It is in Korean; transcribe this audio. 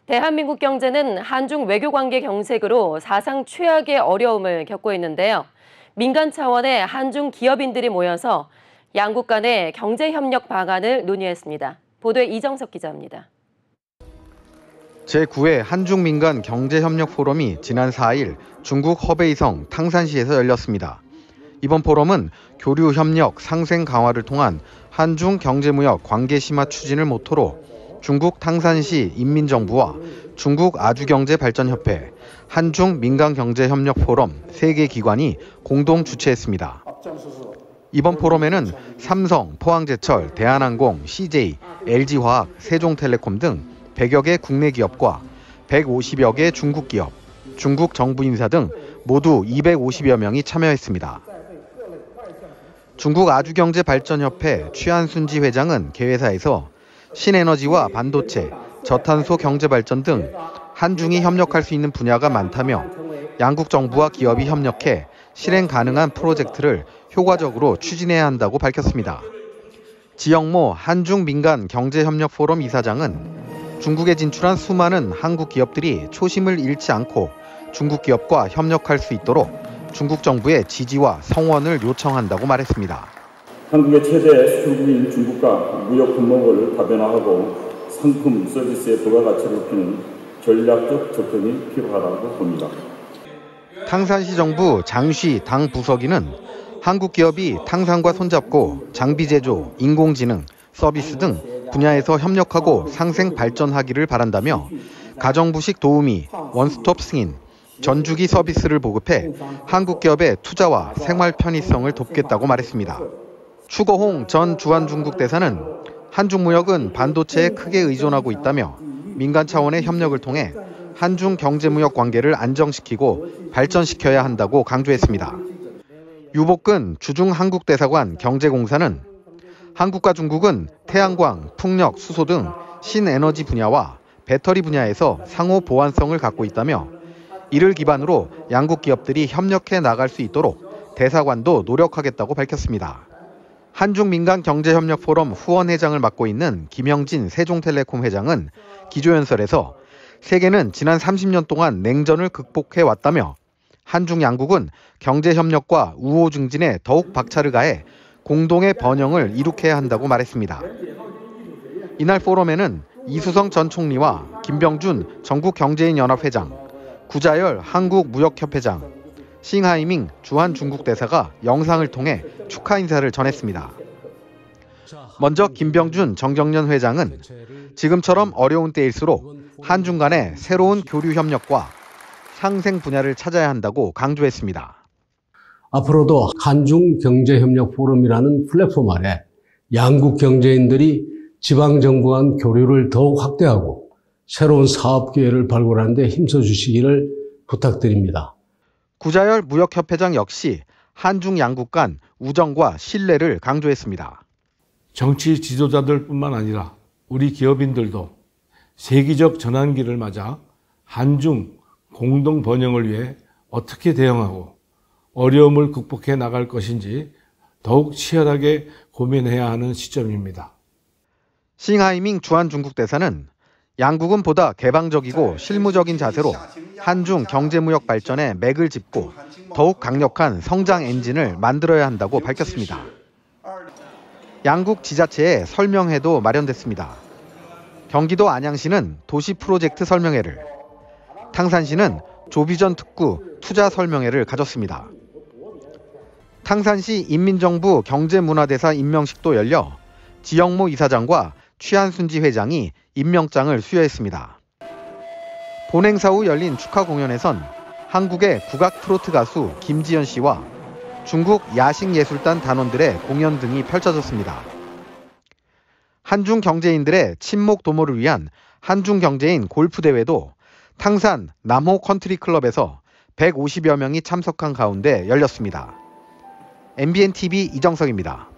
대한민국 경제는 한중 외교관계 경색으로 사상 최악의 어려움을 겪고 있는데요. 민간 차원의 한중 기업인들이 모여서 양국 간의 경제협력 방안을 논의했습니다. 보도에 이정석 기자입니다. 제9회 한중 민간 경제협력 포럼이 지난 4일 중국 허베이성 탕산시에서 열렸습니다. 이번 포럼은 교류 협력 상생 강화를 통한 한중 경제무역 관계 심화 추진을 모토로 중국 탕산시 인민정부와 중국 아주경제발전협회, 한중 민간경제협력 포럼 3개 기관이 공동 주최했습니다. 이번 포럼에는 삼성, 포항제철, 대한항공, CJ, LG화학, 세종텔레콤 등 100여 개 국내 기업과 150여 개 중국 기업, 중국 정부 인사 등 모두 250여 명이 참여했습니다. 중국 아주경제발전협회 취한순지 회장은 개회사에서 신에너지와 반도체, 저탄소 경제발전 등 한중이 협력할 수 있는 분야가 많다며 양국 정부와 기업이 협력해 실행 가능한 프로젝트를 효과적으로 추진해야 한다고 밝혔습니다. 지영모 한중 민간 경제협력 포럼 이사장은 중국에 진출한 수많은 한국 기업들이 초심을 잃지 않고 중국 기업과 협력할 수 있도록 중국 정부의 지지와 성원을 요청한다고 말했습니다. 한국의 최대 수출국인 중국과 무역 품목을 다변화하고 상품, 서비스의 부가가치를 높이는 전략적 접근이 필요하다고 봅니다. 탕산시 정부 장쉬 당 부서기는 한국 기업이 탕산과 손잡고 장비 제조, 인공지능, 서비스 등 분야에서 협력하고 상생 발전하기를 바란다며 가정부식 도우미, 원스톱 승인, 전주기 서비스를 보급해 한국 기업의 투자와 생활 편의성을 돕겠다고 말했습니다. 추거홍 전 주한중국 대사는 한중 무역은 반도체에 크게 의존하고 있다며 민간 차원의 협력을 통해 한중 경제무역 관계를 안정시키고 발전시켜야 한다고 강조했습니다. 유복근 주중 한국대사관 경제공사는 한국과 중국은 태양광, 풍력, 수소 등 신에너지 분야와 배터리 분야에서 상호 보완성을 갖고 있다며 이를 기반으로 양국 기업들이 협력해 나갈 수 있도록 대사관도 노력하겠다고 밝혔습니다. 한중 민간 경제협력 포럼 후원회장을 맡고 있는 김영진 세종텔레콤 회장은 기조연설에서 세계는 지난 30년 동안 냉전을 극복해 왔다며 한중 양국은 경제협력과 우호 증진에 더욱 박차를 가해 공동의 번영을 이룩해야 한다고 말했습니다. 이날 포럼에는 이수성 전 총리와 김병준 전국경제인연합회장, 구자열 한국무역협회장, 싱하이밍 주한중국대사가 영상을 통해 축하 인사를 전했습니다. 먼저 김병준 정경련 회장은 지금처럼 어려운 때일수록 한중 간의 새로운 교류 협력과 상생 분야를 찾아야 한다고 강조했습니다. 앞으로도 한중 경제협력 포럼이라는 플랫폼 아래 양국 경제인들이 지방정부 간 교류를 더욱 확대하고 새로운 사업 기회를 발굴하는 데 힘써 주시기를 부탁드립니다. 구자열 무역협회장 역시 한중 양국 간 우정과 신뢰를 강조했습니다. 정치 지도자들뿐만 아니라 우리 기업인들도 세계적 전환기를 맞아 한중 공동 번영을 위해 어떻게 대응하고 어려움을 극복해 나갈 것인지 더욱 치열하게 고민해야 하는 시점입니다. 싱하이밍 주한중국대사는 양국은 보다 개방적이고 실무적인 자세로 한중 경제무역 발전에 맥을 짚고 더욱 강력한 성장 엔진을 만들어야 한다고 밝혔습니다. 양국 지자체의 설명회도 마련됐습니다. 경기도 안양시는 도시 프로젝트 설명회를, 탕산시는 조비전 특구 투자 설명회를 가졌습니다. 탕산시 인민정부 경제문화대사 임명식도 열려 지영모 이사장과 취한순지 회장이 임명장을 수여했습니다. 본행사 후 열린 축하 공연에선 한국의 국악 트로트 가수 김지연 씨와 중국 야식예술단 단원들의 공연 등이 펼쳐졌습니다. 한중 경제인들의 친목 도모를 위한 한중 경제인 골프 대회도 탕산 남호 컨트리 클럽에서 150여 명이 참석한 가운데 열렸습니다. MBN TV 이정석입니다.